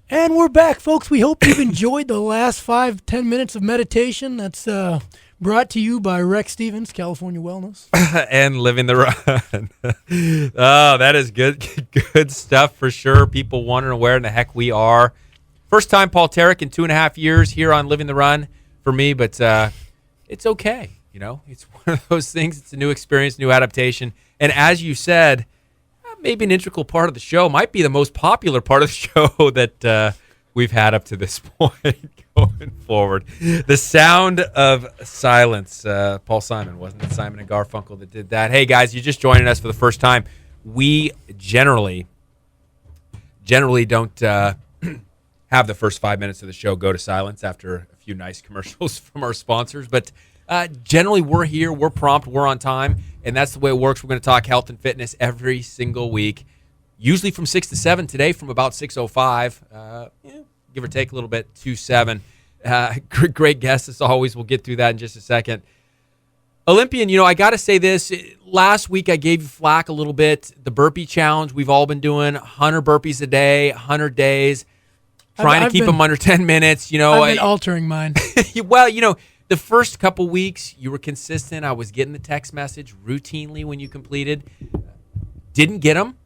And we're back, folks. We hope you've enjoyed the last 5-10 minutes of meditation. That's brought to you by Rex Stevens, California Wellness. And Living the Run. Oh, that is good stuff for sure. People wondering where in the heck we are. First time Paul Tarek in 2.5 years here on Living the Run for me, but it's okay. You know, it's one of those things. It's a new experience, new adaptation. And as you said, maybe an integral part of the show, might be the most popular part of the show that we've had up to this point going forward. The sound of silence. Paul Simon, wasn't it? Simon and Garfunkel that did that. Hey, guys, you're just joining us for the first time. We generally don't have the first 5 minutes of the show go to silence after a few nice commercials from our sponsors. But generally, we're here, we're prompt, we're on time, and that's the way it works. We're going to talk health and fitness every single week, usually from 6 to 7. Today from about 6:05, give or take a little bit, to 7. Great guest as always. We'll get through that in just a second. Olympian, I got to say this. Last week I gave you flack a little bit. The burpee challenge we've all been doing, 100 burpees a day, 100 days, trying to keep them under 10 minutes. I've been altering mine. Well, the first couple weeks, you were consistent. I was getting the text message routinely when you completed. Didn't get them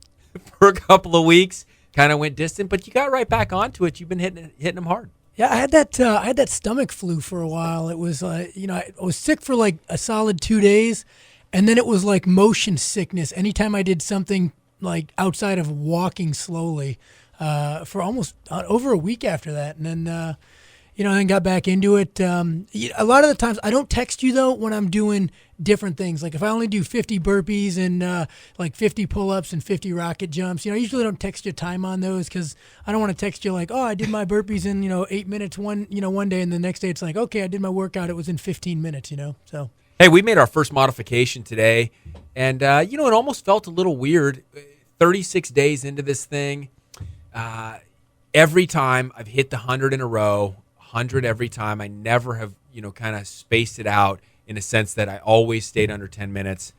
for a couple of weeks. Kind of went distant, but you got right back onto it. You've been hitting them hard. Yeah, I had that stomach flu for a while. It was I was sick for like a solid 2 days, and then it was like motion sickness. Anytime I did something like outside of walking slowly, for almost over a week after that, and then. Then got back into it. A lot of the times, I don't text you, though, when I'm doing different things. Like if I only do 50 burpees and like 50 pull-ups and 50 rocket jumps, I usually don't text you time on those because I don't want to text you like, oh, I did my burpees in, 8 minutes one day, and the next day it's like, okay, I did my workout. It was in 15 minutes, so. Hey, we made our first modification today, and, it almost felt a little weird. 36 days into this thing, every time I've hit the 100 in a row, 100 every time. I never have, kind of spaced it out in a sense that I always stayed under 10 minutes.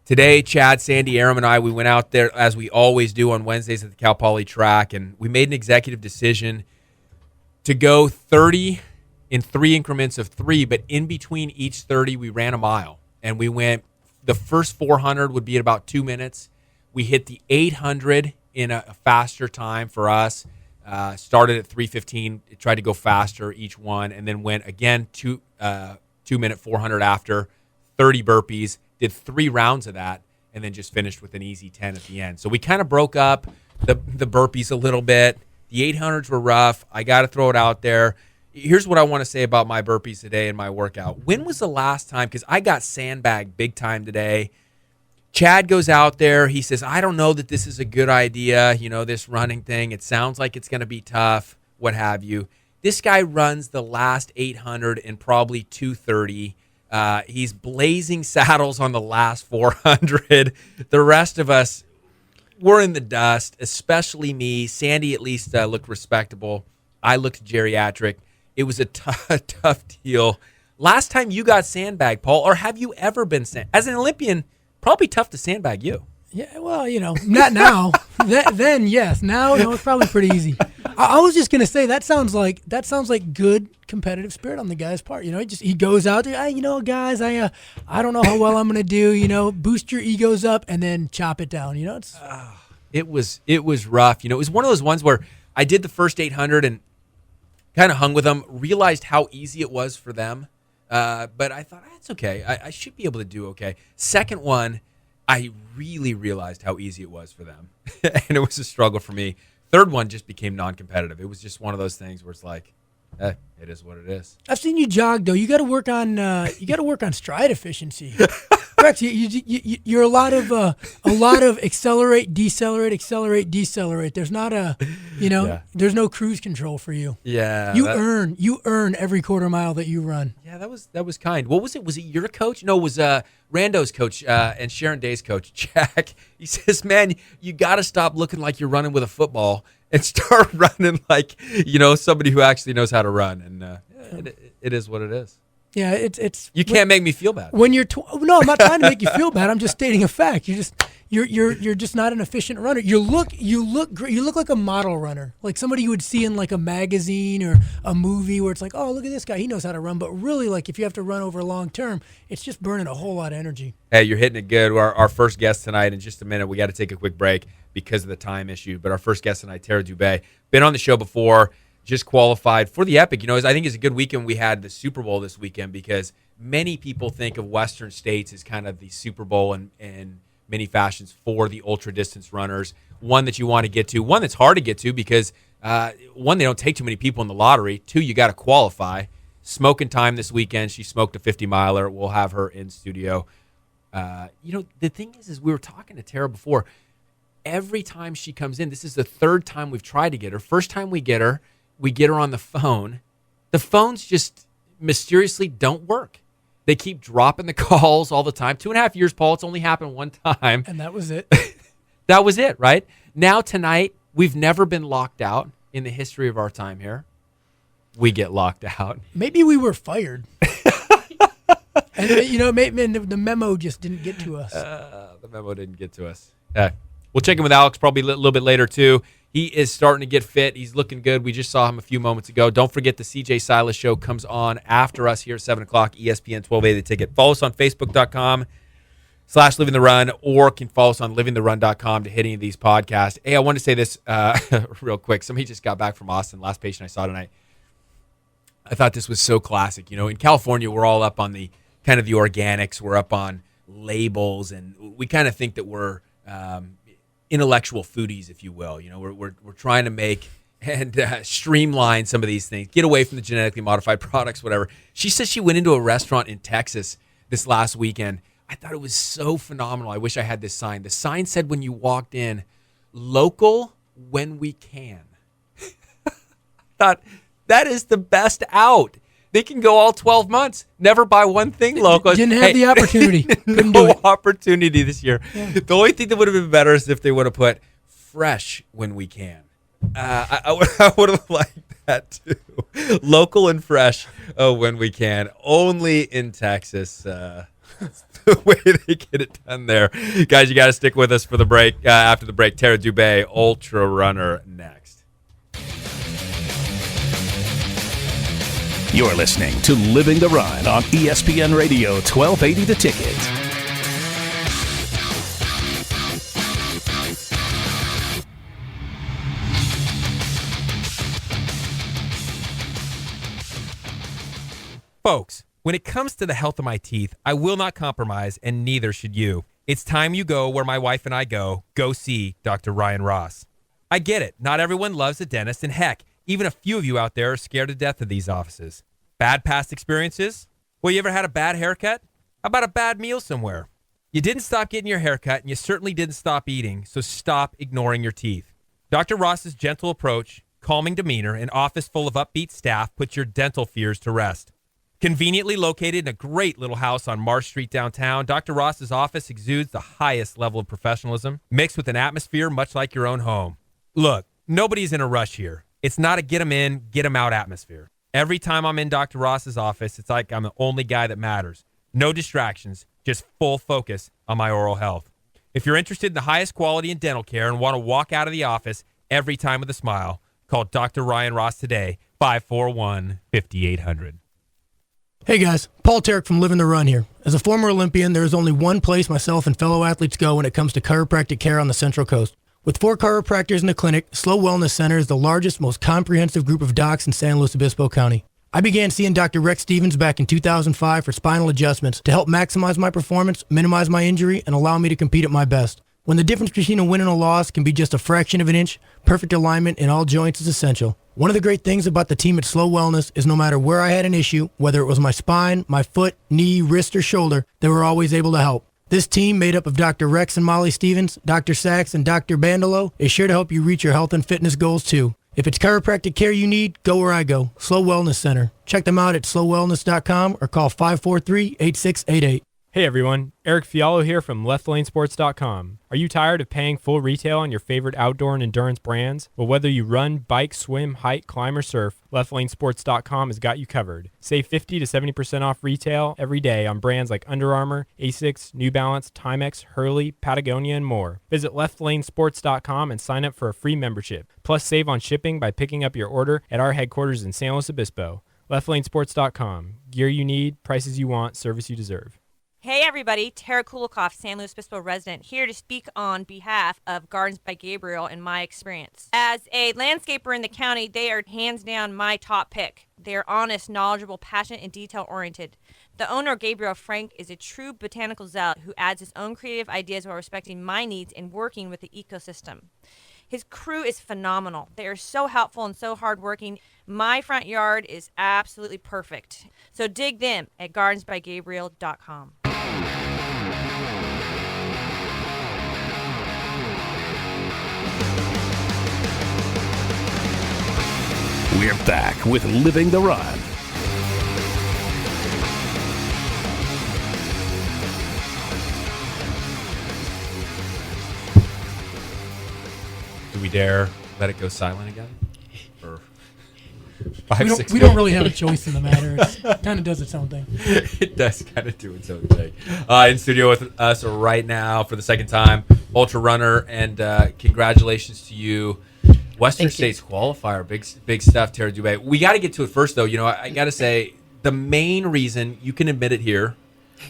Today, Chad, Sandy, Aram, and I, we went out there as we always do on Wednesdays at the Cal Poly track, and we made an executive decision to go 30 in 3 increments of 3, but in between each 30, we ran a mile. And we went, the first 400 would be at about 2 minutes. We hit the 800 in a faster time for us. Started at 3:15, tried to go faster each one, and then went again 2 minute 400 after, 30 burpees, did 3 rounds of that, and then just finished with an easy 10 at the end. So we kind of broke up the burpees a little bit. The 800s were rough. I got to throw it out there. Here's what I want to say about my burpees today and my workout. When was the last time, because I got sandbagged big time today. Chad goes out there. He says, I don't know that this is a good idea, this running thing. It sounds like it's going to be tough, what have you. This guy runs the last 800 in probably 2:30. He's blazing saddles on the last 400. The rest of us, we're in the dust, especially me. Sandy at least looked respectable. I looked geriatric. It was a tough deal. Last time you got sandbagged, Paul, or have you ever been sandbagged? As an Olympian, probably tough to sandbag you. Yeah, well, not now. Then yes. Now, it's probably pretty easy. I was just gonna say that sounds like good competitive spirit on the guy's part. He goes out there. Hey, guys, I don't know how well I'm gonna do. Boost your egos up and then chop it down. It was rough. It was one of those ones where I did the first 800 and kind of hung with them. Realized how easy it was for them. But I thought, that's okay. I should be able to do okay. Second one, I really realized how easy it was for them. And it was a struggle for me. Third one just became non-competitive. It was just one of those things where it's like, it is what it is. I've seen you jog, though. You got to work on stride efficiency. Correct. You're a lot of accelerate, decelerate, accelerate, decelerate. There's not there's no cruise control for you. Yeah. You earn every quarter mile that you run. Yeah, that was kind. What was it? Was it your coach? No, it was Rando's coach and Sharon Day's coach, Jack. He says, man, you got to stop looking like you're running with a football and start running like, somebody who actually knows how to run. And it is what it is. Yeah, it's. You can't make me feel bad. When you're no, I'm not trying to make you feel bad. I'm just stating a fact. you're just not an efficient runner. You look great. You look like a model runner, like somebody you would see in like a magazine or a movie where it's like, oh, look at this guy, he knows how to run. But really, like if you have to run over long term, it's just burning a whole lot of energy. Hey, you're hitting it good. Our first guest tonight, in just a minute, we got to take a quick break because of the time issue. But our first guest tonight, Tera Dube, been on the show before, just qualified for the Epic. I think it's a good weekend. We had the Super Bowl this weekend because many people think of Western states as kind of the Super Bowl in many fashions for the ultra distance runners. One that you want to get to, one that's hard to get to because one, they don't take too many people in the lottery. Two, you got to qualify. Smoking time this weekend. She smoked a 50-miler. We'll have her in studio. The thing is we were talking to Tera before. Every time she comes in, this is the third time we've tried to get her. First time we get her on the phone. The phones just mysteriously don't work. They keep dropping the calls all the time. 2.5 years, Paul. It's only happened one time. And that was it. That was it, right? Now tonight, we've never been locked out in the history of our time here. We get locked out. Maybe we were fired. And maybe the memo just didn't get to us. The memo didn't get to us. We'll check in with Alex probably a little bit later, too. He is starting to get fit. He's looking good. We just saw him a few moments ago. Don't forget the CJ Silas Show comes on after us here at 7 o'clock, ESPN 1280 The Ticket. Follow us on Facebook.com/Living the Run, or can follow us on livingtherun.com to hit any of these podcasts. Hey, I want to say this real quick. Somebody just got back from Austin, last patient I saw tonight. I thought this was so classic. In California, we're all up on the kind of the organics. We're up on labels, and we kind of think that we're intellectual foodies, if you will. We're trying to make and streamline some of these things, get away from the genetically modified products, whatever. She says she went into a restaurant in Texas this last weekend. I thought it was so phenomenal. I wish I had this sign. The sign said when you walked in, local when we can. I thought that is the best out. They can go all 12 months, never buy one thing local. Didn't have the opportunity. Couldn't do No it. opportunity this year. Yeah. The only thing that would have been better is if they would have put fresh when we can. I would have liked that too. Local and fresh when we can. Only in Texas. That's the way they get it done there. Guys, you got to stick with us for the break. After the break, Tera Dube, Ultra Runner, next. You're listening to Living the Run on ESPN Radio 1280 The Ticket. Folks, when it comes to the health of my teeth, I will not compromise, and neither should you. It's time you go where my wife and I go. Go see Dr. Ryan Ross. I get it. Not everyone loves a dentist, and heck, even a few of you out there are scared to death of these offices. Bad past experiences? Well, you ever had a bad haircut? How about a bad meal somewhere? You didn't stop getting your haircut, and you certainly didn't stop eating, so stop ignoring your teeth. Dr. Ross's gentle approach, calming demeanor, and office full of upbeat staff puts your dental fears to rest. Conveniently located in a great little house on Marsh Street downtown, Dr. Ross's office exudes the highest level of professionalism, mixed with an atmosphere much like your own home. Look, nobody's in a rush here. It's not a get 'em in, get 'em out atmosphere. Every time I'm in Dr. Ross's office, it's like I'm the only guy that matters. No distractions, just full focus on my oral health. If you're interested in the highest quality in dental care and want to walk out of the office every time with a smile, call Dr. Ryan Ross today, 541-5800. Hey guys, Paul Tarek from Living the Run here. As a former Olympian, there is only one place myself and fellow athletes go when it comes to chiropractic care on the Central Coast. With 4 chiropractors in the clinic, Slow Wellness Center is the largest, most comprehensive group of docs in San Luis Obispo County. I began seeing Dr. Rex Stevens back in 2005 for spinal adjustments to help maximize my performance, minimize my injury, and allow me to compete at my best. When the difference between a win and a loss can be just a fraction of an inch, perfect alignment in all joints is essential. One of the great things about the team at Slow Wellness is no matter where I had an issue, whether it was my spine, my foot, knee, wrist, or shoulder, they were always able to help. This team, made up of Dr. Rex and Molly Stevens, Dr. Sachs, and Dr. Bandolo, is sure to help you reach your health and fitness goals too. If it's chiropractic care you need, go where I go, Slow Wellness Center. Check them out at slowwellness.com or call 543-8688. Hey everyone, Eric Fiallo here from LeftLaneSports.com. Are you tired of paying full retail on your favorite outdoor and endurance brands? Well, whether you run, bike, swim, hike, climb, or surf, LeftLaneSports.com has got you covered. Save 50 to 70% off retail every day on brands like Under Armour, Asics, New Balance, Timex, Hurley, Patagonia, and more. Visit LeftLaneSports.com and sign up for a free membership. Plus, save on shipping by picking up your order at our headquarters in San Luis Obispo. LeftLaneSports.com. Gear you need, prices you want, service you deserve. Hey everybody, Tara Kulikoff, San Luis Obispo resident, here to speak on behalf of Gardens by Gabriel and my experience. As a landscaper in the county, they are hands down my top pick. They're honest, knowledgeable, passionate, and detail-oriented. The owner, Gabriel Frank, is a true botanical zealot who adds his own creative ideas while respecting my needs and working with the ecosystem. His crew is phenomenal. They are so helpful and so hardworking. My front yard is absolutely perfect. So dig them at gardensbygabriel.com. We're back with Living the Run. Do we dare let it go silent again? Or We don't really have a choice in the matter. It kind of does its own thing. It does kind of do its own thing. In studio with us right now for the second time, ultra runner, and congratulations to you. Western States qualifier, big stuff, Tera Dube. We got to get to it first, though. You know, I got to say, the main reason, you can admit it here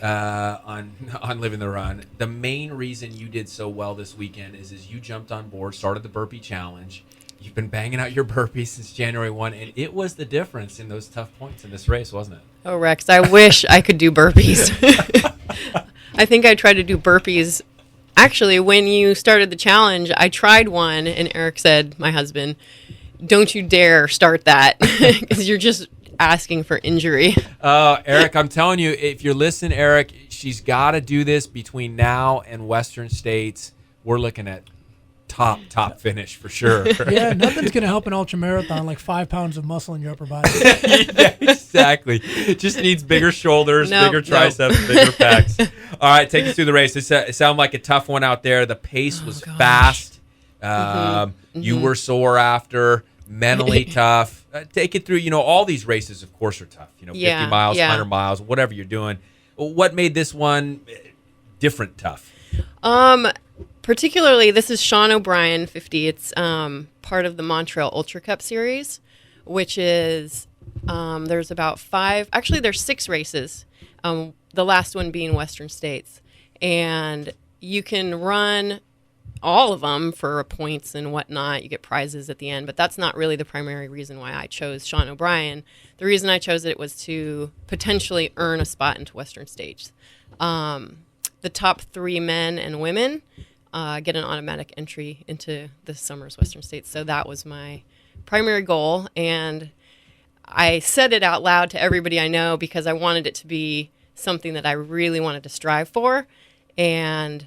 on Living the Run, the main reason you did so well this weekend is you jumped on board, started the burpee challenge. You've been banging out your burpees since January 1, and it was the difference in those tough points in this race, wasn't it? Oh, Rex, I wish I could do burpees. I think I tried to do burpees. Actually, when you started the challenge, I tried one, and Eric said, my husband, don't you dare start that because you're just asking for injury. Eric, I'm telling you, if you're listening, Eric, she's got to do this between now and Western States. We're looking at top finish for sure. Yeah, nothing's going to help an ultra marathon like 5 pounds of muscle in your upper body. Yeah, exactly. Just needs bigger shoulders, bigger triceps, bigger pecs. All right, take us through the race. It sounded like a tough one out there. The pace was fast. You were sore after, mentally tough. Take it through. You know, all these races, of course, are tough. You know, 50 miles, 100 miles, whatever you're doing. What made this one different tough? Particularly, this is Sean O'Brien 50. It's part of the Montreal Ultra Cup series, which is there's about 5. Actually, there's 6 races. The last one being Western States, and you can run all of them for points and whatnot. You get prizes at the end, but that's not really the primary reason why I chose Sean O'Brien. The reason I chose it was to potentially earn a spot into Western States. The top 3 men and women get an automatic entry into this summer's Western States. So that was my primary goal. And I said it out loud to everybody I know because I wanted it to be something that I really wanted to strive for and,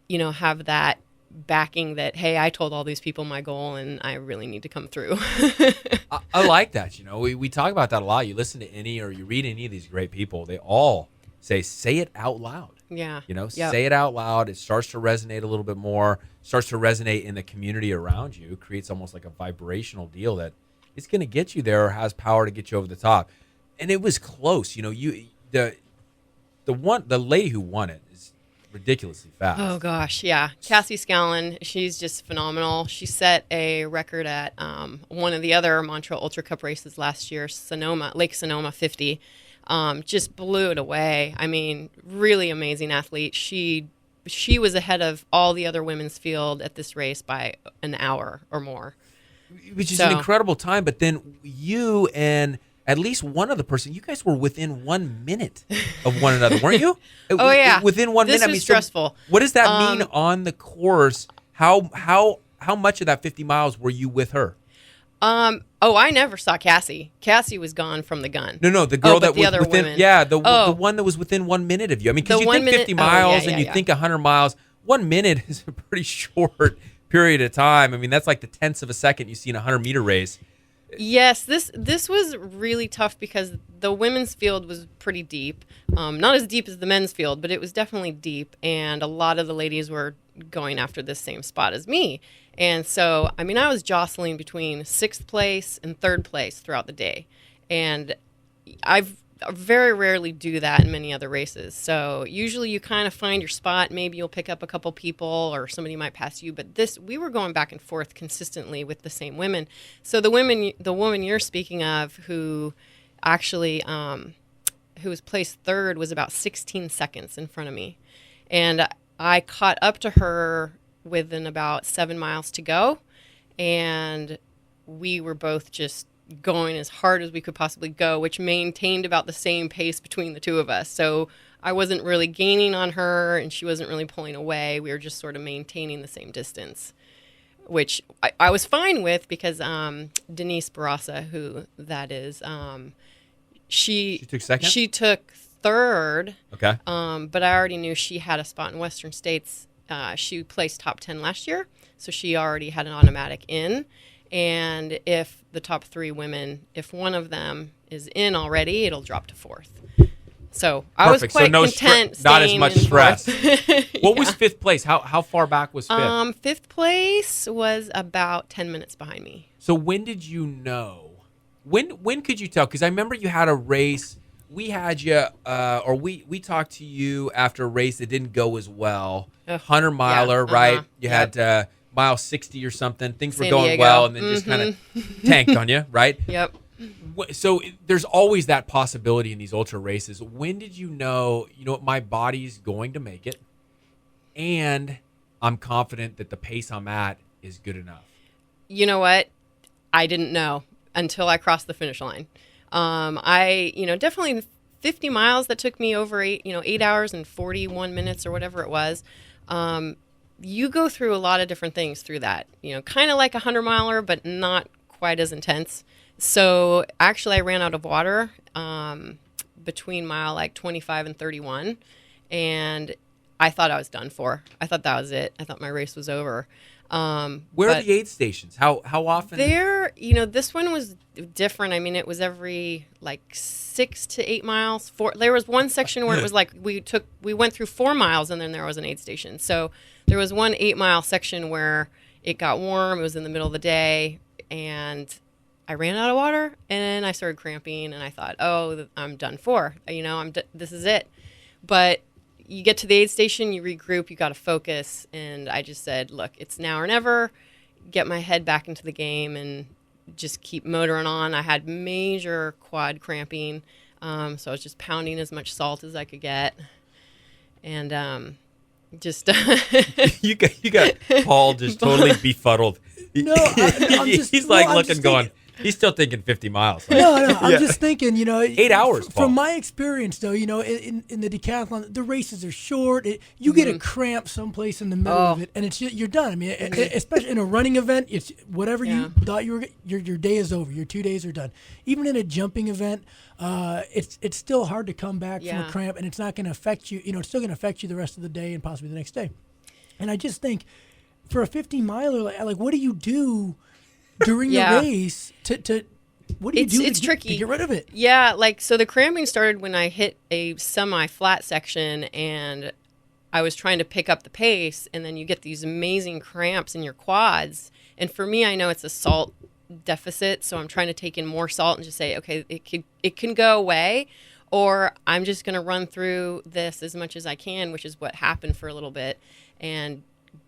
you know, have that backing that, hey, I told all these people my goal and I really need to come through. I like that. You know, we talk about that a lot. You listen to any or you read any of these great people, they all say it out loud. Yeah. You know, say it out loud. It starts to resonate a little bit more, starts to resonate in the community around you, creates almost like a vibrational deal that it's going to get you there or has power to get you over the top. And it was close. You know, the lady who won it is ridiculously fast. Oh, gosh, yeah. Cassie Scallon, she's just phenomenal. She set a record at one of the other Montreal Ultra Cup races last year, Lake Sonoma 50. Just blew it away. I mean, really amazing athlete. She was ahead of all the other women's field at this race by an hour or more. Which is an incredible time. But then you and at least one other person, you guys were within 1 minute of one another, weren't you? Oh, yeah. Within 1 minute. This was stressful. So what does that mean on the course? How much of that 50 miles were you with her? I never saw Cassie. Cassie was gone from the gun. No, the girl that the was other within, women. the one that was within 1 minute of you. I mean, because you think 50 miles and you think 100 miles, 1 minute is a pretty short period of time. I mean, that's like the tenths of a second you see in a 100-meter race. Yes, this was really tough because the women's field was pretty deep. Not as deep as the men's field, but it was definitely deep. And a lot of the ladies were going after this same spot as me. And so, I mean, I was jostling between 6th place and 3rd place throughout the day. And I've very rarely do that in many other races. So usually you kind of find your spot. Maybe you'll pick up a couple people or somebody might pass you. But we were going back and forth consistently with the same women. So the woman you're speaking of who actually, who was placed 3rd was about 16 seconds in front of me. And I caught up to her within about 7 miles to go. And we were both just going as hard as we could possibly go, which maintained about the same pace between the two of us. So I wasn't really gaining on her and she wasn't really pulling away. We were just sort of maintaining the same distance, which I was fine with because Denise Barassa, who that is, she took second? She took 3rd. Okay. But I already knew she had a spot in Western States. She placed top 10 last year, so she already had an automatic in. And if the top 3 women, if one of them is in already, it'll drop to 4th. So I was quite content. Not as much stress. What was Yeah. 5th place? How far back was 5th? 5th place was about 10 minutes behind me. So when did you know? When could you tell? Because I remember you had a race. We had you, or we talked to you after a race that didn't go as well. 100 miler, yeah, right? uh-huh, You yep. had mile 60 or something. Things were San going Diego. well, and then just kind of tanked on you, right? Yep. So there's always that possibility in these ultra races. When did you know what, my body's going to make it, and I'm confident that the pace I'm at is good enough? You know what? I didn't know until I crossed the finish line. I definitely 50 miles that took me over 8 hours and 41 minutes or whatever it was. You go through a lot of different things through that, kind of like a 100-miler, but not quite as intense. So actually I ran out of water between mile like 25 and 31, and I thought I was done for. I thought that was it. I thought my race was over. Where are the aid stations? How often? There, this one was different. I mean, it was every like 6 to 8 miles. There was one section where it was like we went through 4 miles and then there was an aid station. So there was one 8-mile section where it got warm. It was in the middle of the day and I ran out of water and I started cramping and I thought, oh, I'm done for. This is it. But you get to the aid station, you regroup, you got to focus. And I just said, look, it's now or never. Get my head back into the game and just keep motoring on. I had major quad cramping. So I was just pounding as much salt as I could get. And just you got Paul just totally befuddled. No, I'm just, he's like I'm looking, just going. thinking- He's still thinking 50 miles. Right? No, I'm just thinking, 8 hours, Paul. From my experience, though, in the decathlon, the races are short. You get a cramp someplace in the middle of it, and you're done. I mean, especially in a running event, it's whatever you thought your day is over. Your 2 days are done. Even in a jumping event, it's still hard to come back from a cramp, and it's not going to affect you. It's still going to affect you the rest of the day and possibly the next day. And I just think, for a 50-miler, like what do you do during the race to what do you do it's tricky to get rid of it? Yeah, so the cramping started when I hit a semi-flat section and I was trying to pick up the pace, and then you get these amazing cramps in your quads. And for me, I know it's a salt deficit, so I'm trying to take in more salt and just say, okay, it can go away, or I'm just going to run through this as much as I can, which is what happened for a little bit, and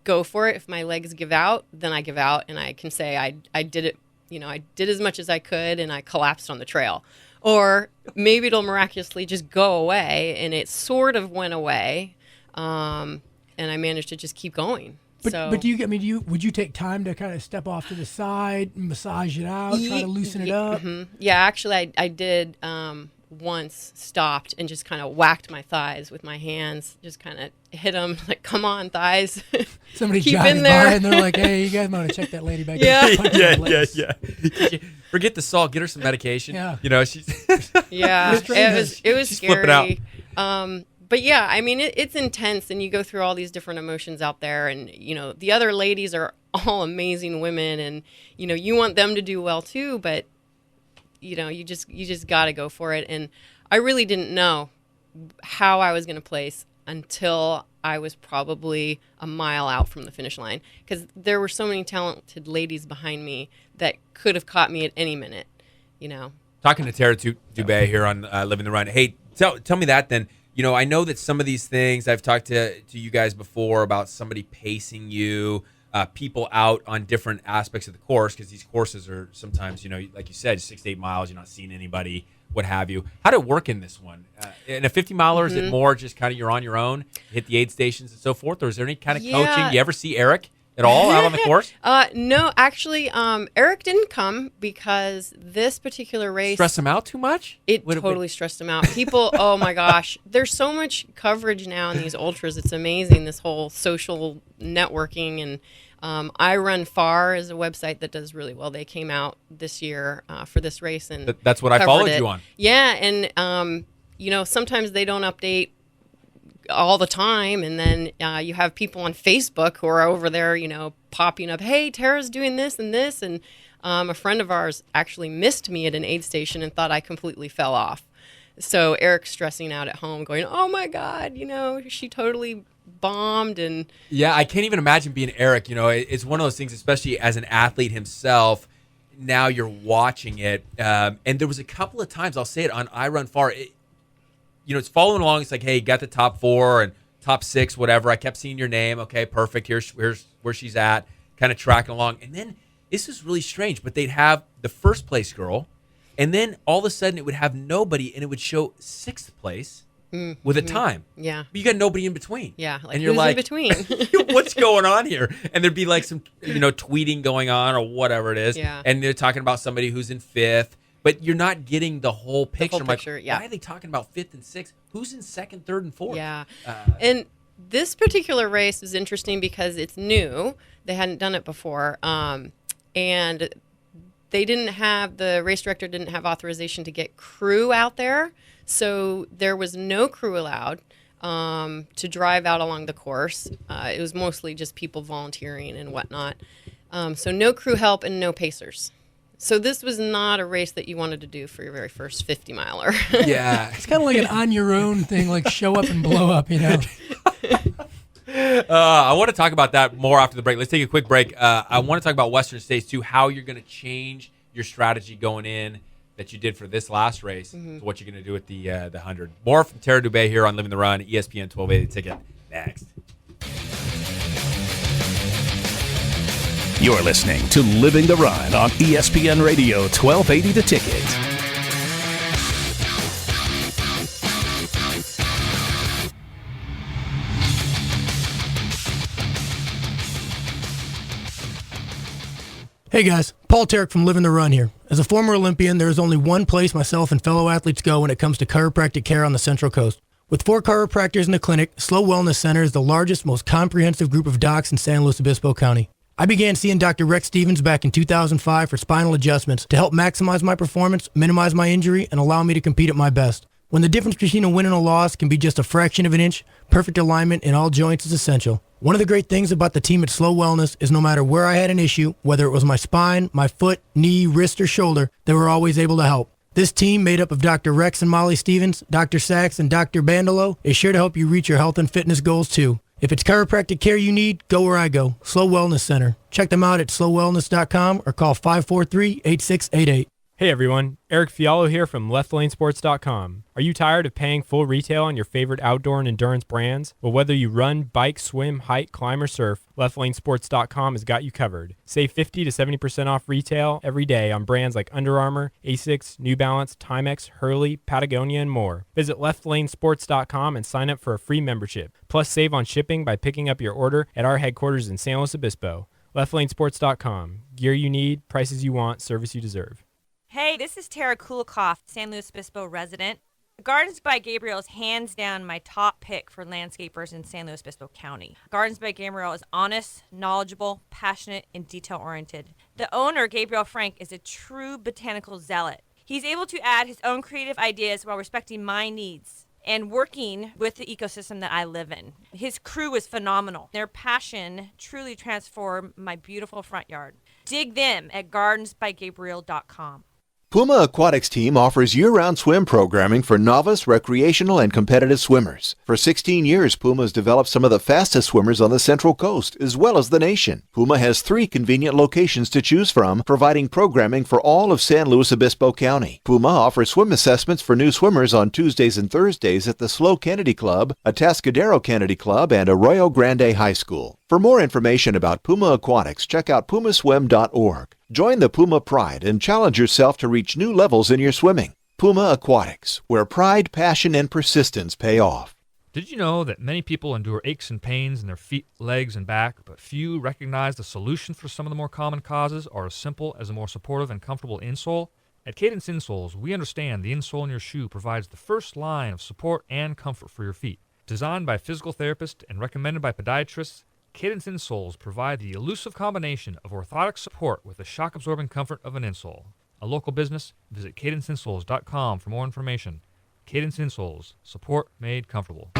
go for it. If my legs give out, then I give out, and I can say I did it. I did as much as I could, and I collapsed on the trail. Or maybe it'll miraculously just go away, and it sort of went away, and I managed to just keep going. But would you take time to kind of step off to the side, massage it out, try to loosen it up? Mm-hmm. Yeah, actually, I did once stopped and just kind of whacked my thighs with my hands, just kind of hit them like, come on, thighs. Somebody Keep driving in there. by and they're like, hey, you guys want to check that lady back Yeah. there? yeah. Forget the salt. Get her some medication. Yeah. She's Yeah, it was She's flipping out. scary. But yeah, I mean, it's intense, and you go through all these different emotions out there, and the other ladies are all amazing women, and you want them to do well too, but you just got to go for it. And I really didn't know how I was going to place until I was probably a mile out from the finish line, because there were so many talented ladies behind me that could have caught me at any minute. Talking to Tera Dube here on Living the Run. Hey, tell me that then. I know that some of these things, I've talked to you guys before about somebody pacing you, people out on different aspects of the course, because these courses are sometimes, like you said, 6 to 8 miles, you're not seeing anybody, what have you. How did it work in this one? In a 50 miler, is it more just kind of you're on your own, hit the aid stations and so forth, or is there any kind of coaching? Do you ever see Eric at all out on the course? No, actually, Eric didn't come because this particular race Stress him out too much? It totally stressed him out. People, oh my gosh, there's so much coverage now in these ultras. It's amazing, this whole social networking. And I Run Far is a website that does really well. They came out this year for this race, and that's what I followed you on. Yeah, and sometimes they don't update all the time, and then you have people on Facebook who are over there, popping up, hey, Tara's doing this and this, and a friend of ours actually missed me at an aid station and thought I completely fell off. So Eric's stressing out at home, going, oh my God, she totally bombed. And yeah, I can't even imagine being Eric. It's one of those things, especially as an athlete himself. Now you're watching it, and there was a couple of times, I'll say it on I Run Far, it's following along. It's like, hey, got the top 4 and top 6, whatever. I kept seeing your name. Okay, perfect. Here's where she's at, kind of tracking along. And then this is really strange, but they'd have the first place girl, and then all of a sudden it would have nobody, and it would show 6th place with a time. Yeah. But you got nobody in between. Yeah. Like, and you're who's like, in between? what's going on here? And there'd be like some, tweeting going on or whatever it is. Yeah. And they're talking about somebody who's in 5th. But you're not getting the whole picture. I'm like, yeah. why are they talking about 5th and 6th? Who's in 2nd, 3rd, and 4th? Yeah. And this particular race is interesting because it's new. They hadn't done it before. And the race director didn't have authorization to get crew out there. So there was no crew allowed to drive out along the course. It was mostly just people volunteering and whatnot. So no crew help and no pacers. So this was not a race that you wanted to do for your very first 50 miler. Yeah. It's kind of like an on your own thing, like show up and blow up, I want to talk about that more after the break. Let's take a quick break. I want to talk about Western States too, how you're going to change your strategy going in that you did for this last race to what you're going to do at the 100. More from Tera Dube here on Living the Run, ESPN 1280 Ticket. Next. You're listening to Living the Run on ESPN Radio 1280 The Ticket. Hey guys, Paul Tarek from Living the Run here. As a former Olympian, there is only one place myself and fellow athletes go when it comes to chiropractic care on the Central Coast. With 4 chiropractors in the clinic, Slow Wellness Center is the largest, most comprehensive group of docs in San Luis Obispo County. I began seeing Dr. Rex Stevens back in 2005 for spinal adjustments to help maximize my performance, minimize my injury, and allow me to compete at my best. When the difference between a win and a loss can be just a fraction of an inch, perfect alignment in all joints is essential. One of the great things about the team at Slow Wellness is no matter where I had an issue, whether it was my spine, my foot, knee, wrist, or shoulder, they were always able to help. This team, made up of Dr. Rex and Molly Stevens, Dr. Sachs, and Dr. Bandolo, is sure to help you reach your health and fitness goals too. If it's chiropractic care you need, go where I go, Slow Wellness Center. Check them out at slowwellness.com or call 543-8688. Hey everyone, Eric Fiallo here from LeftLaneSports.com. Are you tired of paying full retail on your favorite outdoor and endurance brands? Well, whether you run, bike, swim, hike, climb, or surf, LeftLaneSports.com has got you covered. Save 50 to 70% off retail every day on brands like Under Armour, Asics, New Balance, Timex, Hurley, Patagonia, and more. Visit LeftLaneSports.com and sign up for a free membership. Plus, save on shipping by picking up your order at our headquarters in San Luis Obispo. LeftLaneSports.com. Gear you need, prices you want, service you deserve. Hey, this is Tara Kulikoff, San Luis Obispo resident. Gardens by Gabriel is hands down my top pick for landscapers in San Luis Obispo County. Gardens by Gabriel is honest, knowledgeable, passionate, and detail-oriented. The owner, Gabriel Frank, is a true botanical zealot. He's able to add his own creative ideas while respecting my needs. and working with the ecosystem that I live in. His crew is phenomenal. Their passion truly transformed my beautiful front yard. Dig them at gardensbygabriel.com. Puma Aquatics team offers year-round swim programming for novice, recreational, and competitive swimmers. For 16 years, Puma has developed some of the fastest swimmers on the Central Coast, as well as the nation. Puma has 3 convenient locations to choose from, providing programming for all of San Luis Obispo County. Puma offers swim assessments for new swimmers on Tuesdays and Thursdays at the SLO Kennedy Club, Atascadero Kennedy Club, and Arroyo Grande High School. For more information about Puma Aquatics, check out pumaswim.org. Join the Puma Pride and challenge yourself to reach new levels in your swimming. Puma Aquatics, where pride, passion, and persistence pay off. Did you know that many people endure aches and pains in their feet, legs, and back, but few recognize the solution for some of the more common causes are as simple as a more supportive and comfortable insole? At Cadence Insoles, we understand the insole in your shoe provides the first line of support and comfort for your feet. Designed by physical therapists and recommended by podiatrists, Cadence insoles provide the elusive combination of orthotic support with the shock-absorbing comfort of an insole. A local business? Visit cadenceinsoles.com for more information. Cadence Insoles. Support made comfortable.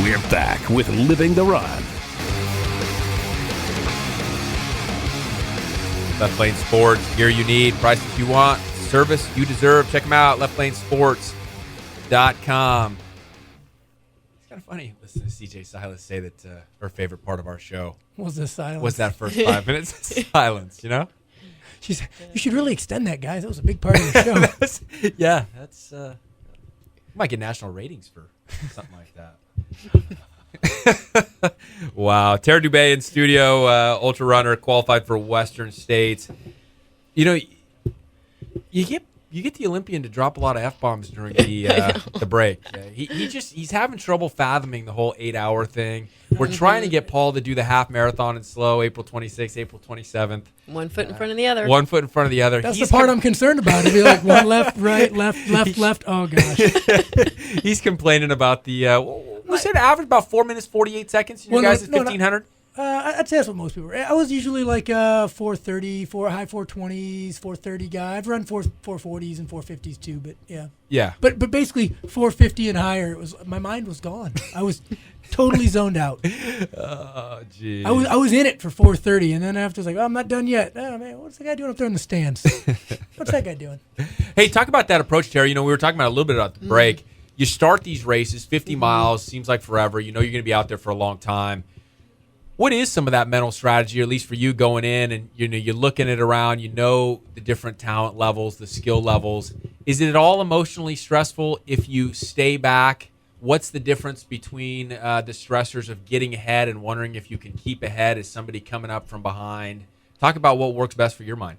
We're back with Living the Run. Left Lane Sports, gear you need, prices you want, service you deserve. Check them out, leftlanesports.com. It's kind of funny listening to CJ Silas say that her favorite part of our show Was the silence? was that first 5 minutes of silence, you know? She said, "You should really extend that, guys. That was a big part of the show." Yeah, that's might get national ratings for something like that. Wow. Tera Dube in studio, ultra runner, qualified for Western States. You know, you get the Olympian to drop a lot of F-bombs during the break. He's having trouble fathoming the whole 8-hour thing. We're trying to get Paul to do the half marathon in slow, April 26th, April 27th. One foot in front of the other. One foot in front of the other. That's the part I'm concerned about. It'd be like one left, right, left. Oh, gosh. He's complaining about the, we said average about 4 minutes, 48 seconds. You guys at 1,500? I'd say that's what most people are. I was usually like 4:30, high 4:20s, 4:30 guy. I've run 4:40s and 4:50s too, but yeah. Yeah. But basically 4:50 and higher. It was my mind was gone. I was totally zoned out. Oh, geez. I was in it for 4:30, and then after I was like, oh, I'm not done yet. Oh man, what's the guy doing up there in the stands? What's that guy doing? Hey, talk about that approach, Terry. You know, we were talking about a little bit about the break. You start these races, 50 miles, seems like forever. You know you're going to be out there for a long time. What is some of that mental strategy, or at least for you going in and you're looking at it around, the different talent levels, the skill levels. Is it at all emotionally stressful if you stay back? What's the difference between the stressors of getting ahead and wondering if you can keep ahead as somebody coming up from behind? Talk about what works best for your mind.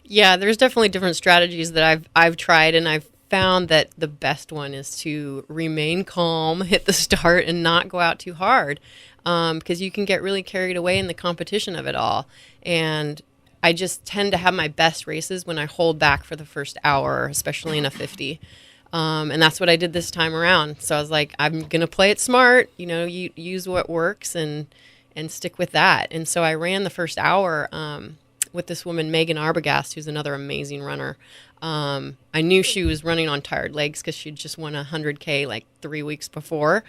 Yeah, there's definitely different strategies that I've tried, and I've found that the best one is to remain calm, hit the start, and not go out too hard. Because you can get really carried away in the competition of it all. And I just tend to have my best races when I hold back for the first hour, especially in a 50. And that's what I did this time around. So I was like, I'm going to play it smart, you use what works and stick with that. And so I ran the first hour with this woman, Megan Arbogast, who's another amazing runner. I knew she was running on tired legs because she'd just won 100K like 3 weeks before.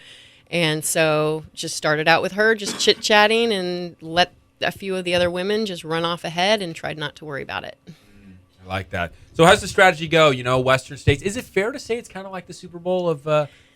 And so just started out with her, just chit-chatting, and let a few of the other women just run off ahead and tried not to worry about it. I like that. So how's the strategy go? Western States. Is it fair to say it's kind of like the Super Bowl of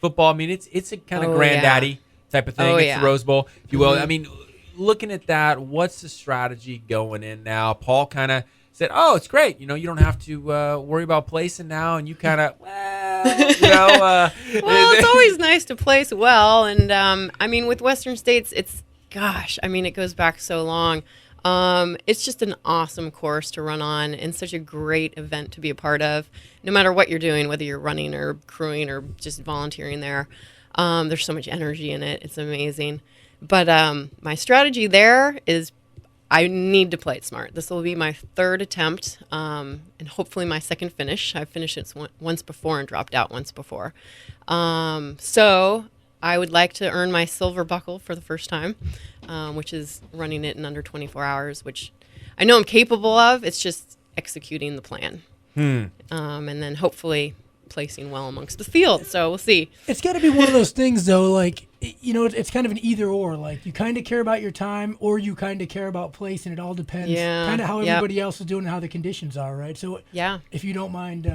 football? I mean, it's a kind of granddaddy type of thing. It's the Rose Bowl, if you will. I mean, looking at that, what's the strategy going in now? Paul kind of said, oh, it's great. You don't have to worry about placing now. And you kind of, well, it's always nice to place well. And, I mean, with Western States, it goes back so long. It's just an awesome course to run on and such a great event to be a part of, no matter what you're doing, whether you're running or crewing or just volunteering there. There's so much energy in it. It's amazing. But my strategy there is I need to play it smart. This will be my third attempt and hopefully my second finish. I've finished it once before and dropped out once before. So I would like to earn my silver buckle for the first time, which is running it in under 24 hours, which I know I'm capable of. It's just executing the plan. And then hopefully placing well amongst the field. So we'll see. It's got to be one of those things, though, like, it's kind of an either or. Like, you kind of care about your time or you kind of care about place, and it all depends kind of how everybody else is doing and how the conditions are, right? So if you don't mind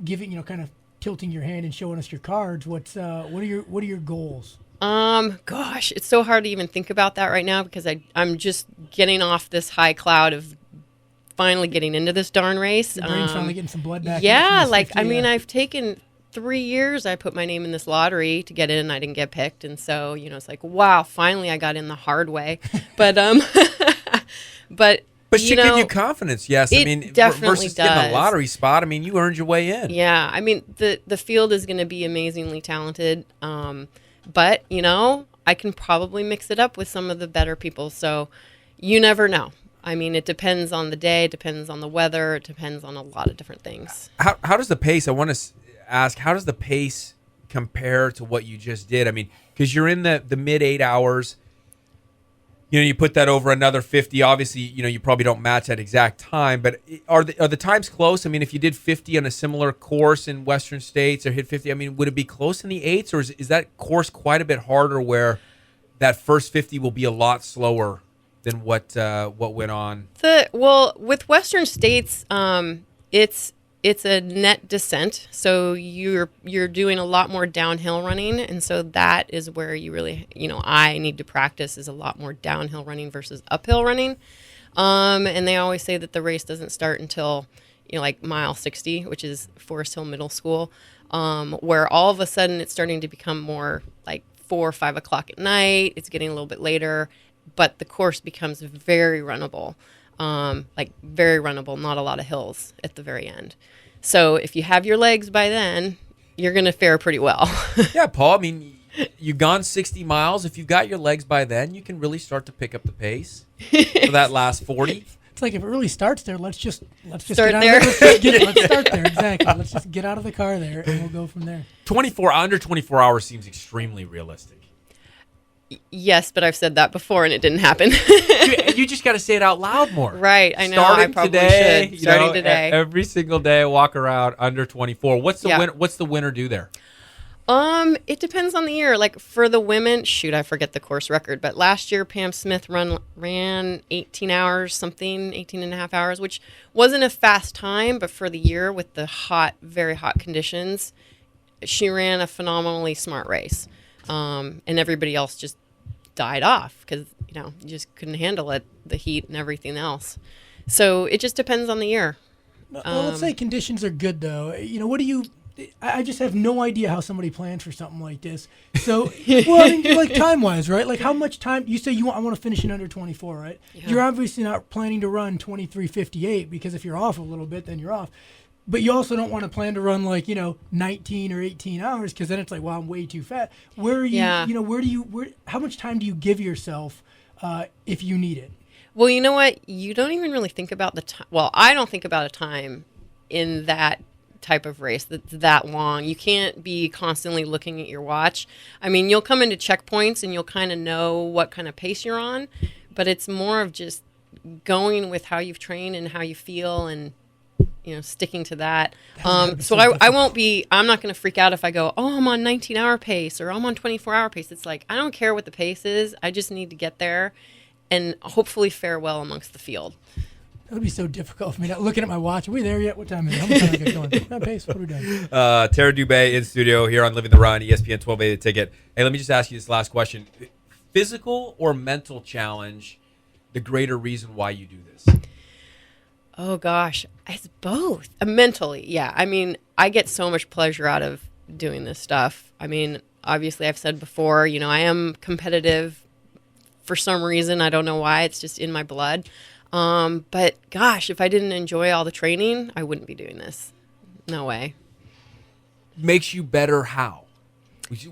giving, kind of tilting your hand and showing us your cards, what are your goals? Gosh, it's so hard to even think about that right now because I'm just getting off this high cloud of finally getting into this darn race. Your brain's finally getting some blood back. Yeah, like, 50, I mean, I've taken 3 years. I put my name in this lottery to get in, and I didn't get picked. And so, it's like, wow, finally I got in the hard way. But, but should give you confidence, yes. I mean, definitely versus getting a lottery spot, I mean, you earned your way in. Yeah, I mean, the field is going to be amazingly talented. But, I can probably mix it up with some of the better people. So you never know. I mean, it depends on the day, it depends on the weather, it depends on a lot of different things. How does the pace, I want to ask, how does the pace compare to what you just did? I mean, because you're in the mid 8 hours, you put that over another 50. Obviously, you probably don't match that exact time, but are the times close? I mean, if you did 50 on a similar course in Western States or hit 50, I mean, would it be close in the 8s, or is that course quite a bit harder where that first 50 will be a lot slower than what went on? With Western States, it's a net descent, so you're doing a lot more downhill running, and so that is where you really, I need to practice is a lot more downhill running versus uphill running. And they always say that the race doesn't start until like mile 60, which is Forest Hill Middle School, where all of a sudden it's starting to become more like 4 or 5 o'clock at night. It's getting a little bit later, but the course becomes very runnable, very runnable, not a lot of hills at the very end. So if you have your legs by then, you're going to fare pretty well. Yeah, Paul, I mean, you've gone 60 miles. If you've got your legs by then, you can really start to pick up the pace for that last 40. It's like if it really starts there, let's just start get there. Let's start there, exactly. Let's just get out of the car there, and we'll go from there. Under 24 hours seems extremely realistic. Yes, but I've said that before and it didn't happen. You just got to say it out loud more. Right, I know. Starting I probably today, should. Starting today. Every single day, walk around under 24. What's the winner do there? It depends on the year. Like for the women, I forget the course record, but last year Pam Smith ran 18 hours, 18 and a half hours, which wasn't a fast time, but for the year with the very hot conditions, she ran a phenomenally smart race. And everybody else just died off because, you just couldn't handle it, the heat and everything else. So it just depends on the year. Well, let's say conditions are good, though. What do you... I just have no idea how somebody plans for something like this. So, like time-wise, right? Like how much time... You say I want to finish in under 24, right? Yeah. You're obviously not planning to run 23:58 because if you're off a little bit, then you're off. But you also don't want to plan to run 19 or 18 hours because then it's like, well, I'm way too fat. Where are you, how much time do you give yourself if you need it? Well, you know what? You don't even really think about the time. Well, I don't think about a time in that type of race that's that long. You can't be constantly looking at your watch. I mean, you'll come into checkpoints and you'll kind of know what kind of pace you're on, but it's more of just going with how you've trained and how you feel and sticking to that. So I'm not going to freak out if I go, I'm on 19-hour pace or I'm on 24-hour pace. It's like, I don't care what the pace is. I just need to get there and hopefully fare well amongst the field. That would be so difficult for me. Not looking at my watch. Are we there yet? What time is it? How much time I got going? What pace? What are we doing? Tera Dube in studio here on Living the Run, ESPN 1280 The Ticket. Hey, let me just ask you this last question. Physical or mental challenge, the greater reason why you do this? Oh, gosh. It's both. Mentally, yeah. I mean, I get so much pleasure out of doing this stuff. I mean, obviously, I've said before, I am competitive for some reason. I don't know why. It's just in my blood. But, gosh, if I didn't enjoy all the training, I wouldn't be doing this. No way. Makes you better how?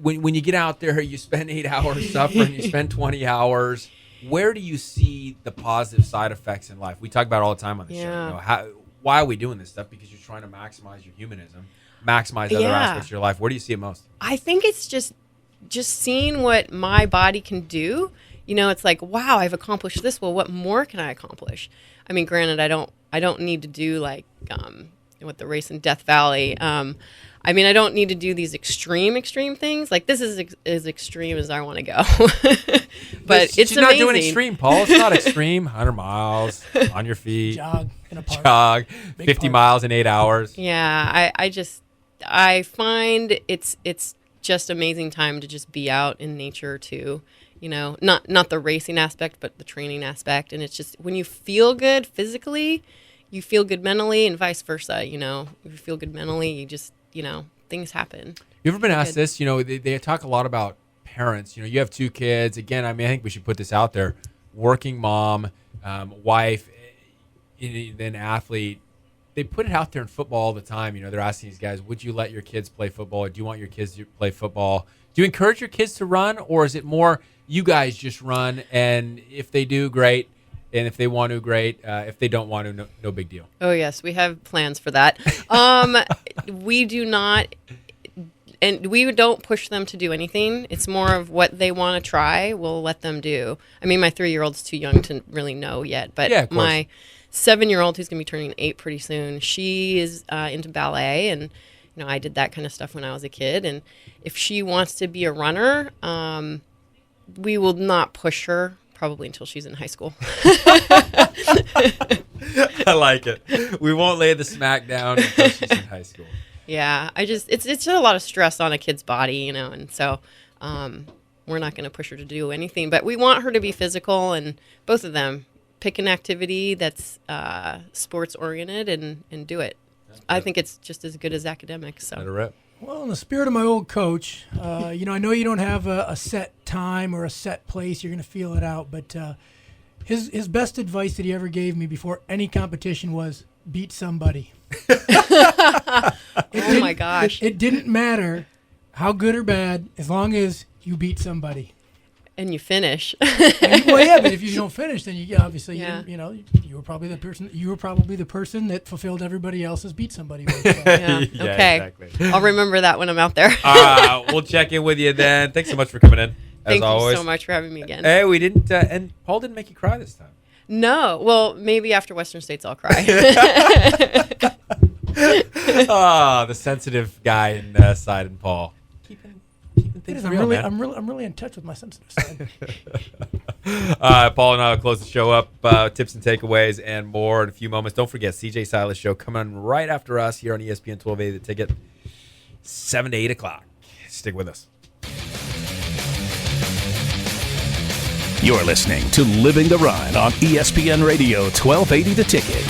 When you get out there, you spend 8 hours suffering, you spend 20 hours. Where do you see the positive side effects in life? We talk about it all the time on the show. Why are we doing this stuff? Because you're trying to maximize your humanism, maximize other aspects of your life. Where do you see it most? I think it's just just seeing what my body can do, it's like, wow, I've accomplished this. Well, what more can I accomplish? I mean, granted, I don't need to do like with the race in Death Valley. I mean, I don't need to do these extreme things. Like this is as extreme as I want to go. But She's it's not amazing. doing extreme, Paul. It's not extreme. 100 miles on your feet. Jog in a park. Jog. Big 50 park. miles in 8 hours. Yeah, I find it's just amazing time to just be out in nature too. Not the racing aspect, but the training aspect. And it's just when you feel good physically, you feel good mentally, and vice versa. If you feel good mentally, you just things happen. You ever been asked this? They talk a lot about parents. You have 2 kids. Again, I think we should put this out there. Working mom, wife, then athlete. They put it out there in football all the time. They're asking these guys, would you let your kids play football? Or do you want your kids to play football? Do you encourage your kids to run? Or is it more you guys just run, and if they do, great. And if they want to, great. If they don't want to, no big deal. Oh, yes. We have plans for that. We do not, and we don't push them to do anything. It's more of what they want to try, we'll let them do. I mean, my 3-year-old's too young to really know yet. But Yeah, of course. my 7-year-old, who's going to be turning 8 pretty soon, she is into ballet. And, I did that kind of stuff when I was a kid. And if she wants to be a runner, we will not push her. Probably until she's in high school. I like it. We won't lay the smack down until she's in high school. Yeah, it's just a lot of stress on a kid's body, and so we're not going to push her to do anything. But we want her to be physical, and both of them pick an activity that's sports oriented and do it. I think it's just as good as academics. Let her So rip. Well, in the spirit of my old coach, I know you don't have a set time or a set place. You're going to feel it out. But his best advice that he ever gave me before any competition was beat somebody. oh my gosh, It didn't matter how good or bad, as long as you beat somebody. and you finish. Well, yeah, but if you don't finish, then you obviously Yeah. you were probably the person. You were probably the person that fulfilled everybody else's beat somebody. With, so. Yeah. Yeah, Okay. exactly. I'll remember that when I'm out there. We'll check in with you then. Thanks so much for coming in, as Thank always. you so much for having me again. Hey, we didn't, and Paul didn't make you cry this time. No, well, maybe after Western States I'll cry. The sensitive guy inside in Paul. Keeping It things is, real, man. I'm really in touch with my sensitive side. Paul and I will close the show up. Tips and takeaways and more in a few moments. Don't forget, CJ Silas Show coming on right after us here on ESPN 1280 The Ticket, 7 to 8 o'clock. Stick with us. You're listening to Living the Ride on ESPN Radio 1280 The Ticket.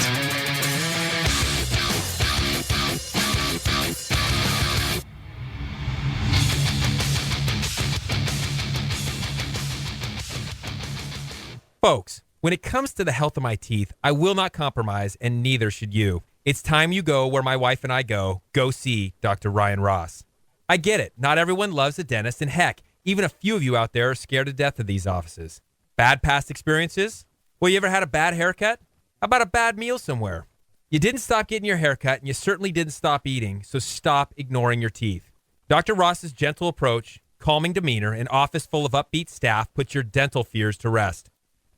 Folks, when it comes to the health of my teeth, I will not compromise, and neither should you. It's time you go where my wife and I go see Dr. Ryan Ross. I get it. Not everyone loves a dentist, and heck, even a few of you out there are scared to death of these offices. Bad past experiences? Well, you ever had a bad haircut? How about a bad meal somewhere? You didn't stop getting your haircut, and you certainly didn't stop eating, so stop ignoring your teeth. Dr. Ross's gentle approach, calming demeanor, and office full of upbeat staff put your dental fears to rest.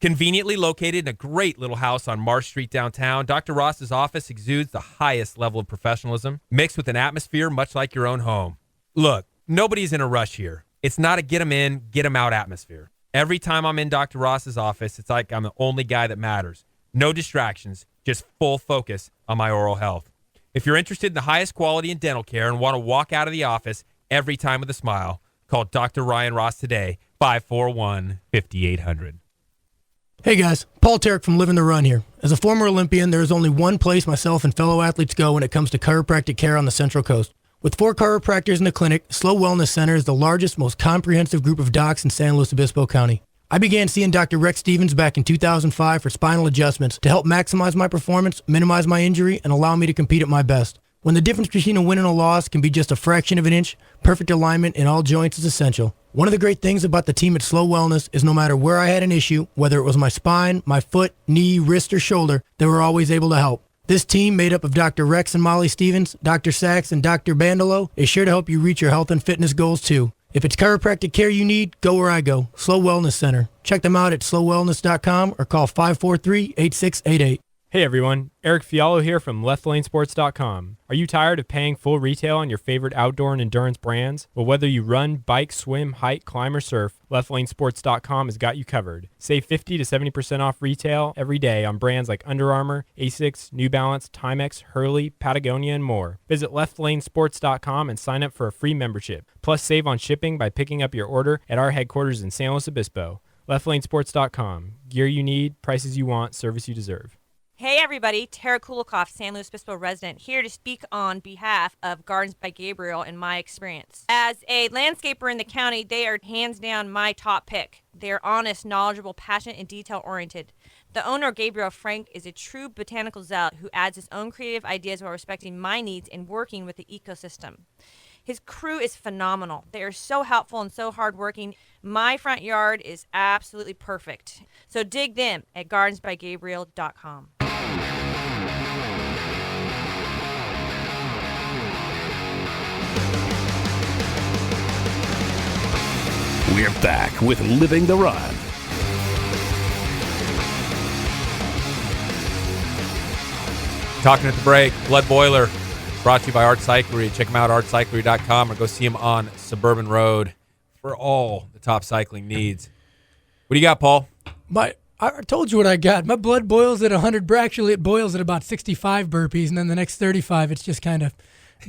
Conveniently located in a great little house on Marsh Street downtown, Dr. Ross's office exudes the highest level of professionalism, mixed with an atmosphere much like your own home. Look, nobody's in a rush here. It's not a get 'em in, get 'em out atmosphere. Every time I'm in Dr. Ross's office, it's like I'm the only guy that matters. No distractions, just full focus on my oral health. If you're interested in the highest quality in dental care and want to walk out of the office every time with a smile, call Dr. Ryan Ross today, 541-5800. Hey guys, Paul Terrick from Living the Run here. As a former Olympian, there is only one place myself and fellow athletes go when it comes to chiropractic care on the Central Coast. With 4 chiropractors in the clinic, Slow Wellness Center is the largest, most comprehensive group of docs in San Luis Obispo County. I began seeing Dr. Rex Stevens back in 2005 for spinal adjustments to help maximize my performance, minimize my injury, and allow me to compete at my best. When the difference between a win and a loss can be just a fraction of an inch, perfect alignment in all joints is essential. One of the great things about the team at Slow Wellness is no matter where I had an issue, whether it was my spine, my foot, knee, wrist, or shoulder, they were always able to help. This team, made up of Dr. Rex and Molly Stevens, Dr. Sachs, and Dr. Bandolo, is sure to help you reach your health and fitness goals too. If it's chiropractic care you need, go where I go, Slow Wellness Center. Check them out at slowwellness.com or call 543-8688. Hey everyone, Eric Fiallo here from leftlanesports.com. Are you tired of paying full retail on your favorite outdoor and endurance brands? Well, whether you run, bike, swim, hike, climb, or surf, leftlanesports.com has got you covered. Save 50 to 70% off retail every day on brands like Under Armour, Asics, New Balance, Timex, Hurley, Patagonia, and more. Visit leftlanesports.com and sign up for a free membership. Plus, save on shipping by picking up your order at our headquarters in San Luis Obispo. leftlanesports.com. Gear you need, prices you want, service you deserve. Hey everybody, Tera Dube, San Luis Obispo resident, here to speak on behalf of Gardens by Gabriel and my experience. As a landscaper in the county, they are hands down my top pick. They're honest, knowledgeable, passionate, and detail-oriented. The owner, Gabriel Frank, is a true botanical zealot who adds his own creative ideas while respecting my needs and working with the ecosystem. His crew is phenomenal. They are so helpful and so hardworking. My front yard is absolutely perfect. So dig them at gardensbygabriel.com. We're back with Living the Run. Talking at the break, Blood Boiler, brought to you by Art Cyclery. Check them out, artcyclery.com, or go see them on Suburban Road for all the top cycling needs. What do you got, Paul? I told you what I got. My blood boils at 100. Actually, it boils at about 65 burpees, and then the next 35, it's just kind of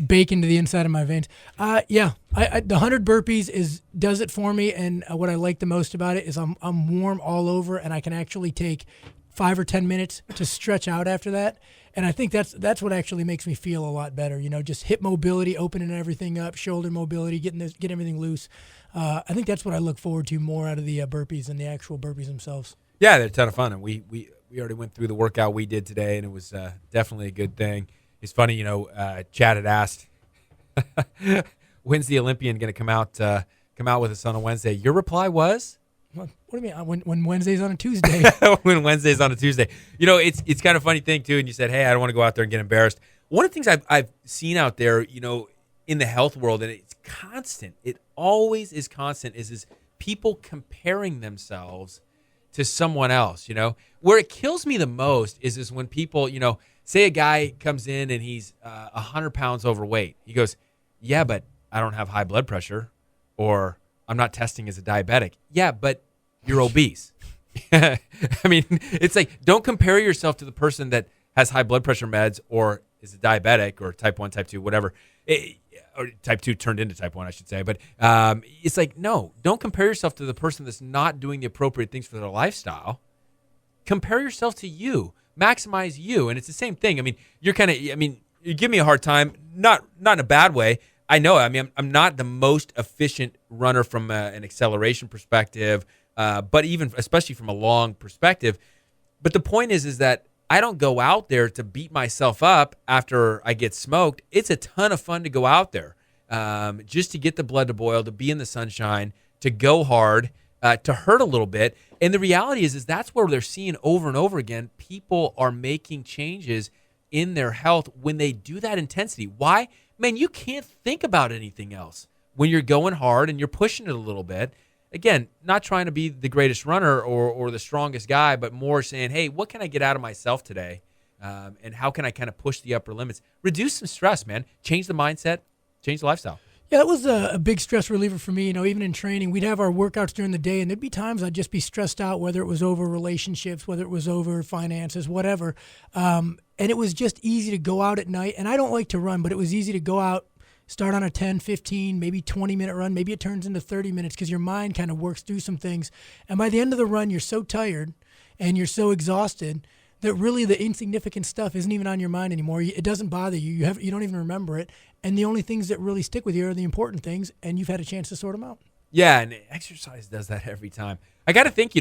bake into the inside of my veins. The 100 burpees does it for me, and what I like the most about it is I'm warm all over, and I can actually take 5 or 10 minutes to stretch out after that. And I think that's what actually makes me feel a lot better. You know, just hip mobility, opening everything up, shoulder mobility, get everything loose. I think that's what I look forward to more out of the burpees than the actual burpees themselves. Yeah, they're a ton of fun, and we already went through the workout we did today, and it was definitely a good thing. It's funny, Chad had asked, when's the Olympian going to come out with us on a Wednesday? Your reply was? What do you mean? When Wednesday's on a Tuesday? When Wednesday's on a Tuesday. It's kind of a funny thing, too, and you said, hey, I don't want to go out there and get embarrassed. One of the things I've seen out there, in the health world, and it's constant, it always is constant, is people comparing themselves to someone else, Where it kills me the most is when people, say a guy comes in and he's 100 pounds overweight. He goes, yeah, but I don't have high blood pressure, or I'm not testing as a diabetic. Yeah, but you're obese. I mean, it's like, don't compare yourself to the person that has high blood pressure meds or is a diabetic or type 1, type 2, whatever. Or type 2 turned into type 1, I should say. But it's like, no, don't compare yourself to the person that's not doing the appropriate things for their lifestyle. Compare yourself to you. Maximize you. And it's the same thing. I mean, you give me a hard time, not in a bad way. I know. I mean, I'm not the most efficient runner from an acceleration perspective, but even especially from a long perspective. But the point is that I don't go out there to beat myself up after I get smoked. It's a ton of fun to go out there, just to get the blood to boil, to be in the sunshine, to go hard, to hurt a little bit. And the reality is that's where they're seeing over and over again, people are making changes in their health when they do that intensity. Why? Man, you can't think about anything else when you're going hard and you're pushing it a little bit. Again, not trying to be the greatest runner or the strongest guy, but more saying, hey, what can I get out of myself today? And how can I kind of push the upper limits? Reduce some stress, man. Change the mindset, change the lifestyle. Yeah, that was a big stress reliever for me. Even in training, we'd have our workouts during the day, and there'd be times I'd just be stressed out, whether it was over relationships, whether it was over finances, whatever. And it was just easy to go out at night. And I don't like to run, but it was easy to go out, start on a 10, 15, maybe 20-minute run. Maybe it turns into 30 minutes because your mind kind of works through some things. And by the end of the run, you're so tired and you're so exhausted that really the insignificant stuff isn't even on your mind anymore. It doesn't bother you. You don't even remember it. And the only things that really stick with you are the important things, and you've had a chance to sort them out. Yeah, and exercise does that every time. I got to think,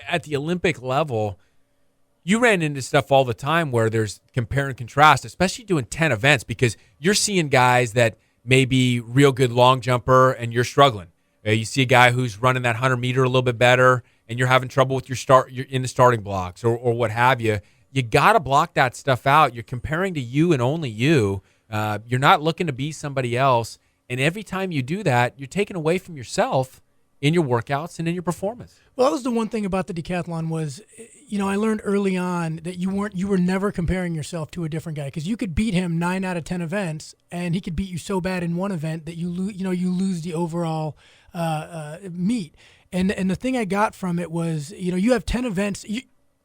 at the Olympic level, you ran into stuff all the time where there's compare and contrast, especially doing 10 events, because you're seeing guys that may be real good long jumper and you're struggling. You see a guy who's running that 100-meter a little bit better and you're having trouble with you're in the starting blocks or what have you. You got to block that stuff out. You're comparing to you and only you. You're not looking to be somebody else, And every time you do that, you're taking away from yourself in your workouts and in your performance. Well, that was the one thing about the decathlon was, I learned early on that you were never comparing yourself to a different guy, because you could beat him 9 out of 10 events, and he could beat you so bad in one event that you lose the overall meet. And the thing I got from it was, you have 10 events,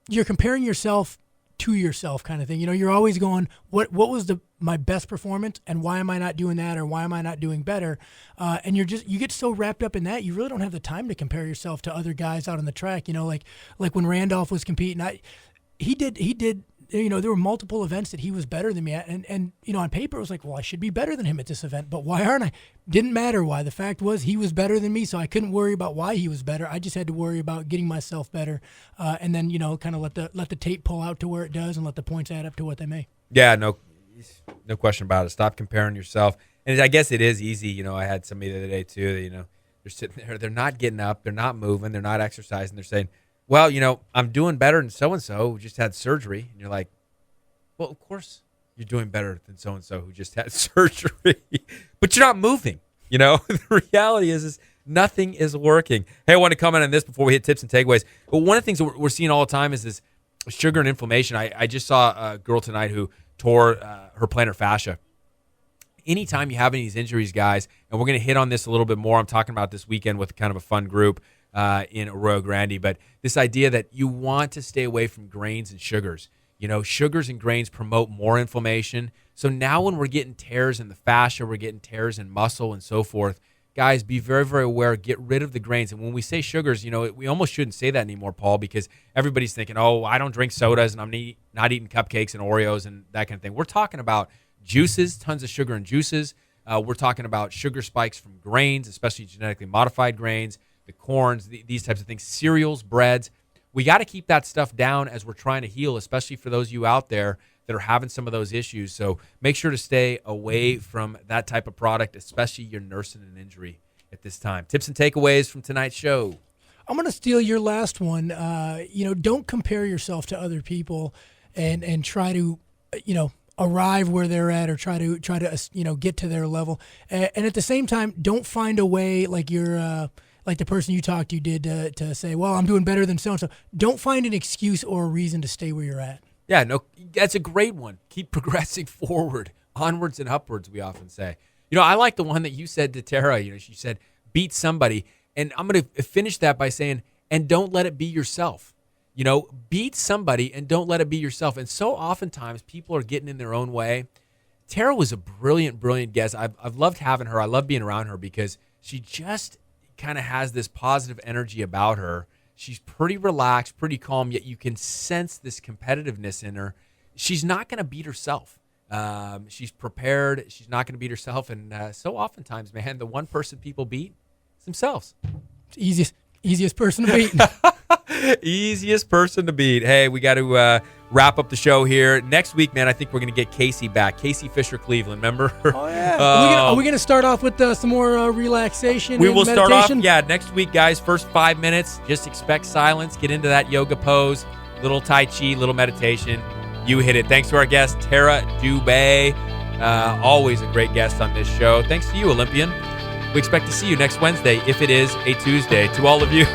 you're comparing yourself to yourself, kind of thing. You're always going, what was my best performance, and why am I not doing that, or why am I not doing better? And you get so wrapped up in that, you really don't have the time to compare yourself to other guys out on the track. Like when Randolph was competing, he did. There were multiple events that he was better than me at, and on paper it was like, well, I should be better than him at this event, but why aren't I? Didn't matter why. The fact was he was better than me, so I couldn't worry about why he was better. I just had to worry about getting myself better, and then kind of let the tape pull out to where it does, and let the points add up to what they may. Yeah, no question about it. Stop comparing yourself, and I guess it is easy. I had somebody the other day too. That, they're sitting there, they're not getting up, they're not moving, they're not exercising. They're saying, well, I'm doing better than so-and-so who just had surgery. And you're like, well, of course you're doing better than so-and-so who just had surgery, but you're not moving. The reality is nothing is working. Hey, I want to comment on this before we hit tips and takeaways. But one of the things that we're seeing all the time is this sugar and inflammation. I just saw a girl tonight who tore her plantar fascia. Anytime you have any of these injuries, guys, and we're going to hit on this a little bit more. I'm talking about this weekend with kind of a fun group in Arroyo Grande, but this idea that you want to stay away from grains and sugars. Sugars and grains promote more inflammation. So now when we're getting tears in the fascia, we're getting tears in muscle and so forth, guys, be very, very aware. Get rid of the grains. And when we say sugars, we almost shouldn't say that anymore, Paul, because everybody's thinking, oh, I don't drink sodas and I'm not eating cupcakes and Oreos and that kind of thing. We're talking about juices, tons of sugar in juices. We're talking about sugar spikes from grains, especially genetically modified grains, the corns, these types of things, cereals, breads. We got to keep that stuff down as we're trying to heal, especially for those of you out there that are having some of those issues. So make sure to stay away from that type of product, especially you're nursing an injury at this time. Tips and takeaways from tonight's show. I'm going to steal your last one. Don't compare yourself to other people and try to, arrive where they're at, or try to get to their level. And at the same time, don't find a way like you're like the person you talked to did to say, well, I'm doing better than so-and-so. Don't find an excuse or a reason to stay where you're at. Yeah, no, that's a great one. Keep progressing forward, onwards and upwards, we often say. I like the one that you said to Tara. She said, beat somebody. And I'm going to finish that by saying, and don't let it be yourself. Beat somebody and don't let it be yourself. And so oftentimes people are getting in their own way. Tara was a brilliant, brilliant guest. I've loved having her. I love being around her because she just kind of has this positive energy about her. She's pretty relaxed, pretty calm, yet you can sense this competitiveness in her. She's not going to beat herself. She's prepared. She's not going to beat herself. And so oftentimes, man, the one person people beat is themselves. It's easiest person to beat. Easiest person to beat. Hey, we got to wrap up the show here. Next week, man, I think we're going to get Casey back. Casey Fisher Cleveland, remember? Oh, yeah. Are we going to start off with some more relaxation We and will meditation? start off, next week, guys. First 5 minutes, just expect silence. Get into that yoga pose. Little Tai Chi, little meditation. You hit it. Thanks to our guest, Tera Dube. Always a great guest on this show. Thanks to you, Olympian. We expect to see you next Wednesday, if it is a Tuesday. To all of you,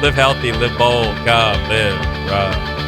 live healthy, live bold, come, live, run.